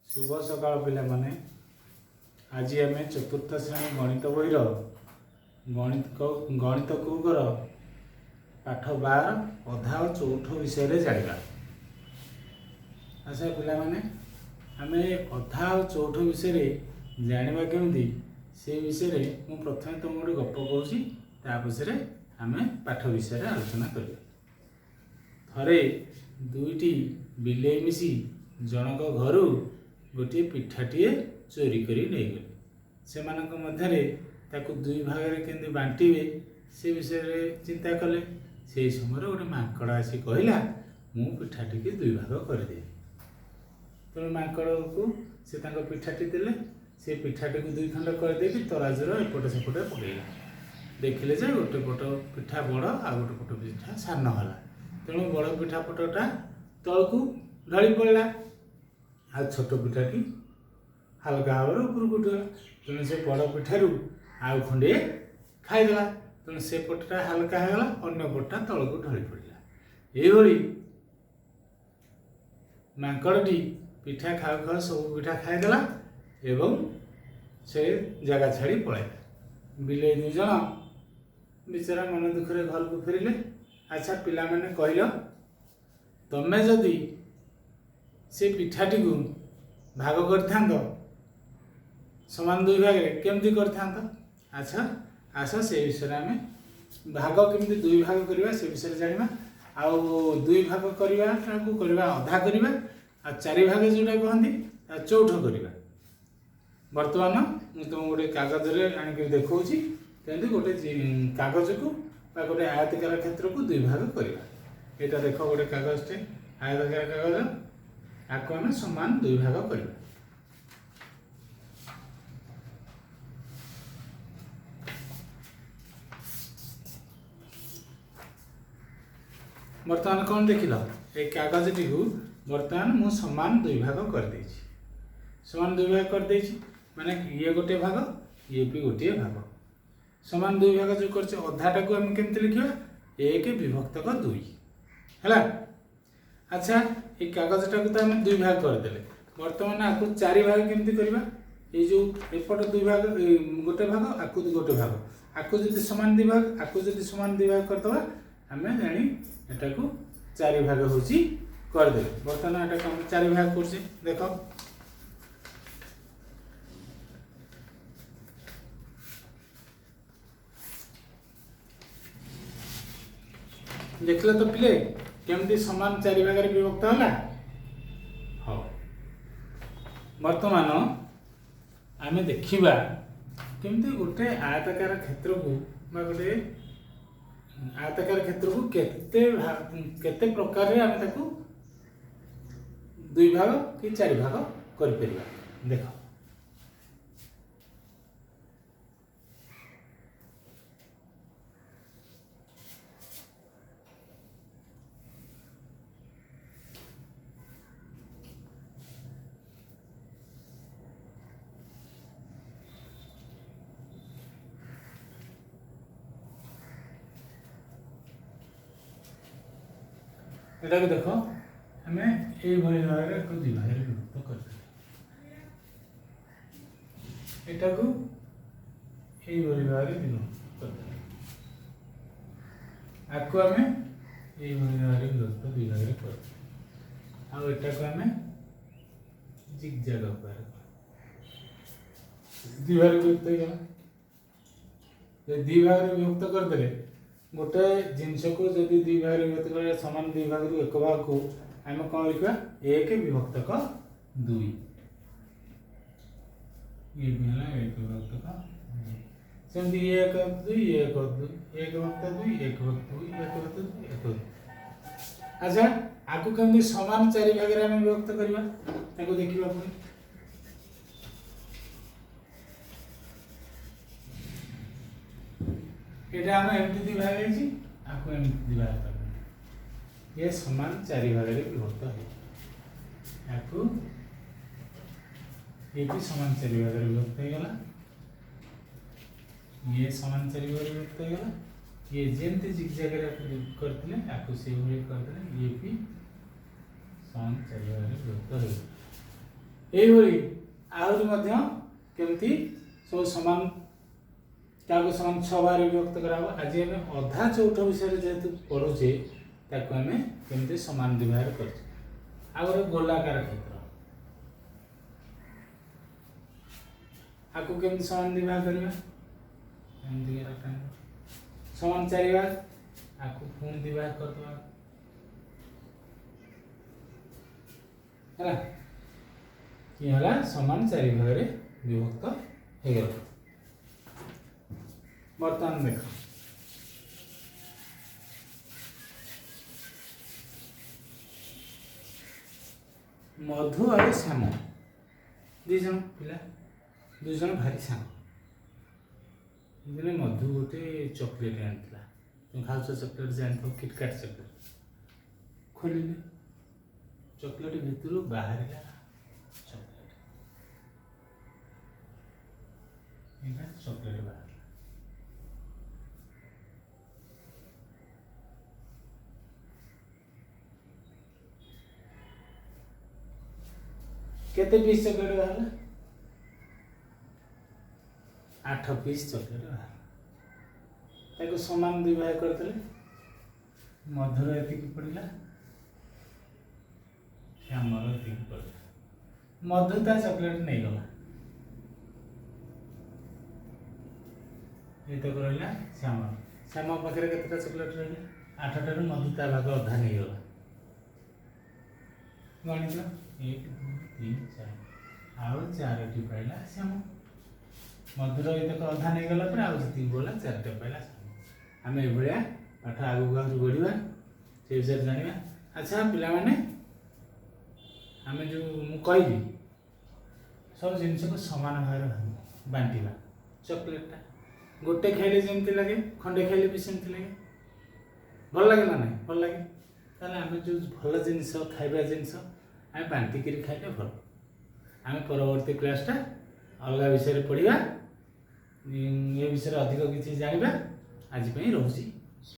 शुभ सकाळ पिला माने। आज आम चतुर्थ श्रेणी गणित बहीर गणित कुकर पाठ 12 अधा और चौथ विषय जाना। अच्छा पिला माने आम अधा और चौथ विषय जाना केमती से विषय मु प्रथम तुम गोटे गप कहूँ पछरे आम पाठ विषय आलोचना कर। थरे दुईटी बिले मिसी जनक घर गोटे पिठाटीए चोरी करी नहीं गले। से मध्य ताकू दुई भाग में बांटे से विषय चिंता कले। से समय गोटे माकड़ आसी कहला मु पिठाटी की दुई भाग कर दे। तेणु माकड़ को से पिठाटी देले। से पिठाटी को दुई खंड कर दे तराजूर एपट सेपट पकड़ा। देखिले जे गोटे पट पिठा बड़ आ गोटे पट पिठा सान है। तेणु बड़ पिठा पटटा तलू ढली पड़ा आ छोट पिठाटी हल्का भाव उपरको उठगला। तेणु से बड़ पिठारू आउ खंडे खाईदेला। तेणु से पटटा हल्का होगा अन्न पटटा तलक ढली पड़ा। यही माकड़टी पिठा खाऊ खाऊ सब पिठा खाईदेला एवं से जगह छाड़ी पलैला। बिले दुई जन बेचारा मन दुखरे घर को फेरिले। अच्छा पिला माने कहल तमें जदि से पिठाटी को भाग कर समान दुई भाग केमती कर। अच्छा आस से विषय आम भाग केमती दुई भाग करवा से विषय जाना। आउ दुई भाग करवा अधा करवा आ चारि भाग जोटा कहती चौठ करवा। बर्तमान मुझे तुम गोटे कागज आनिक देखा कमी गोटे कागज को गोटे आयतकार क्षेत्र को दुई भाग करवा। यहाँ देख गोटे कागजटे आयतकार कागज आपको आम समान दुई भाग करवा। बर्तमान कौन देखिल ये कागजटी को बर्तमान मु समान दुई भाग कर दे। समान दुई भाग कर दे माने ये गोटे भाग ये भी गोटे भाग समान दुई भाग जो कर अधाटा को आम केमती लिखा 1 विभक्त 2 है। अच्छा ये कागजटा को तो आम दुई भाग करदे। बर्तमान आपको चारि भाग केमती करवा। ये जो एपट दुई भाग गोटे भाग आपको गोटे भाग आपको जो समान दुई भाग आपको जो समान दुई भाग करदे आम जानी एटा को चारि भाग हो करदे। बर्तमान एटा को चारि भाग कर देख देखल तो पिले केमती समान चारि भाग विभक्त है। हाँ बर्तमान आम देखा केमती गोटे आयताकार क्षेत्र को गोटे आयताकार क्षेत्र को केते प्रकार आम ताकू दुई भाग कि चारि भाग कर देख। एटा को देख आम ये भाग को दुई भाग विभक्त कर एटा को ये भाग विभक्त कर आपको आम ये भाग विभक्त दुई भाग कर आटा को आम जिगजैग उपाय दुई भाग विभक्त हो दुई भाग विभक्त करदे। गोटे जिनस को जब दुई भाग विभक्त कर समान दुई भाग रु एक भाग को आम कौन लिखा 1 विभक्त 2 ये भी है 1 विभक्त 2 सेमती 1 2 1 2 1 विभक्त 2 1 विभक्त 2 1 विभक्त 2 1 विभक्त। अच्छा आपको कमी समान चारि भाग में विभक्त करवा देखा पुणी ये आम एमती दुई भाग आपको एमती दुई भाग कर ये समान चारि भाग विभक्त है। आपको ये भी समान चारि भाग विभक्त होगा। ये समान चारि भाग विभक्त होगा। ये जमती जिगजैग करते आपको से करदे ये भी समान चारि भाग विभक्त हो। ଏଇଭଳି ଆହୁରି ମଧ୍ୟ କେମିତି ସବୁ ସମାନ ତାକୁ ସମାନ 6 ଭାଗରେ ବିଭକ୍ତ କରାହବ। ଆଜି ଆମେ ଅଧା ଚୌଠ ବିଷୟରେ ଯେହେତୁ ପଢ଼ୁଛେ ତାକୁ ଆମେ କେମିତି ସମାନ 2 ଭାଗରେ କରୁଛେ। ଆଉ ଗୋଟେ ଗୋଲାକାର କ୍ଷେତ୍ର, ଆକୁ କେମିତି ସମାନ 2 ଭାଗ କରିବା? ଏମିତି ସମାନ 4 ଭାଗ, ଆକୁ ପୁଣି 2 ଭାଗ କରିଦେବା ହେଲା। କି ହେଲା ସମାନ 4 ଭାଗରେ ବିଭକ୍ତ ହେଇଗଲା। ବର୍ତ୍ତମାନ ଦେଖ ମଧୁ ଆଉ ଶ୍ୟାମ 2 ଜଣ ପିଲା, 2 ଜଣ ଭାରି ସାଙ୍ଗ। ଦିନେ ମଧୁ ଗୋଟେ ଚକୋଲେଟ୍ ଆଣିଥିଲା। তুমি ଖାଉଛ ଚକୋଲେଟ୍ ଜାଣିଥିବ, କିଟକାଟ ଚକୋଲେଟ୍। ଖୋଲିଲେ ଚକୋଲେଟ୍ ଭିତରୁ ବାହାରିଲା ଚକୋଲେଟ୍, ଏଇଟା ଚକୋଲେଟ୍ ବାହାରିଲା। केते पीस चॉकलेट बाहर? 8 पीस चॉकलेट बाहर। ताको समान 2 भाग करतले मधुर एतिक पड़िला, श्यामर एतिक पड़िला। मधु ता चॉकलेट नहीं गला, ये तो रहिला श्यामर। श्याम पाखरे केतेटा चॉकलेट रहिला? 8 टारू मधु ता भाग अधा नहीं गला। गणित 1 2 3 4 आउ 4टी पाइला श्याम। मधुर एतक अधा नहीं गला पर आउ जति बोला 4टा पाइला श्याम। आम ए पाठ आगू आगे बढ़ा से विषय जाना। अच्छा पिला माने आम जो मुझे सब जिनस को समान भाव बांटा। चॉकलेटा गोटे खाइले जमती लगे, खंडे खाइले भी सेमती लगे, भल लगे ना नहीं? भल लगे। ताले आम जो भल जिनस खाइबा जिनस आम बांटिक खाइले भल। आम परवर्ती क्लासटा अलग विषय पढ़ा, ये विषय अधिक किसी जाना। आज रोची।